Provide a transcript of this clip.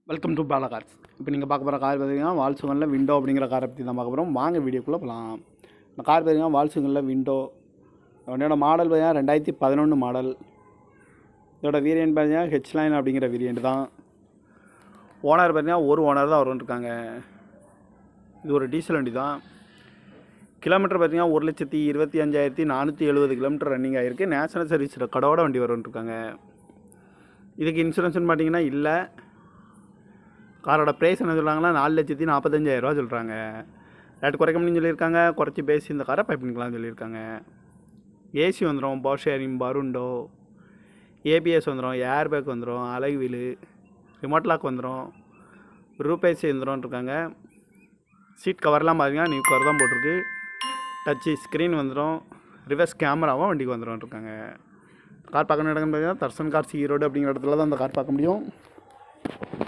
Welcome to Bala cars. இப்போ நீங்கள் பார்க்க போகிற கார் பார்த்தீங்கன்னா வால்சுகனில் விண்டோ அப்படிங்கிற காரை பற்றி தான் பார்க்க போகிறோம். வாங்க வீடியோக்குள்ளே போகலாம். இந்த கார் பார்த்தீங்கன்னா வால்சுகனில் விண்டோ. வண்டியோட மாடல் பார்த்தீங்கன்னா 2011 மாடல். இதோட வேரியன்ட் பார்த்தீங்கன்னா ஹெச்லைன் அப்படிங்கிற வேரியன்ட் தான். ஓனர் பார்த்தீங்கன்னா ஒரு ஓனர் தான் வரும்னு. இது ஒரு டீசல் வண்டி தான். கிலோமீட்டர் பார்த்தீங்கன்னா 1,25,470 கிலோமீட்டர் ரன்னிங் ஆகிருக்கு. நேஷனல் சர்வீஸில் கடவோட வண்டி வரும்னு. இதுக்கு இன்சூரன்ஸ்னு பார்த்தீங்கன்னா இல்லை. காரோட ப்ரைஸ் என்ன சொல்கிறாங்கன்னா 4,45,000 சொல்கிறாங்க. ரேட் குறைக்க முடியும்னு சொல்லியிருக்காங்க. குறைச்சி பேசி இந்த காரை பை பண்ணிக்கலாம்னு சொல்லியிருக்காங்க. ஏசி வந்துடும், பவர் ஷேரிங், பருண்டோ, ஏபிஎஸ் வந்துடும், ஏர் பேக் வந்துடும், அலகு வீலு, ரிமோட் லாக் வந்துடும், ரூபேசி வந்துடும். சீட் கவர்லாம் பார்த்தீங்கன்னா நியூ கவர் தான் போட்டிருக்கு. டச்சு ஸ்க்ரீன் வந்துடும், ரிவர்ஸ் கேமராவும் வண்டிக்கு வந்துடும். கார் பார்க்கணும் இடம்னு பார்த்தீங்கன்னா தர்சன் கார்ஸ் ஈரோடு அப்படிங்கிற இடத்துல தான் அந்த கார் பார்க்க முடியும்.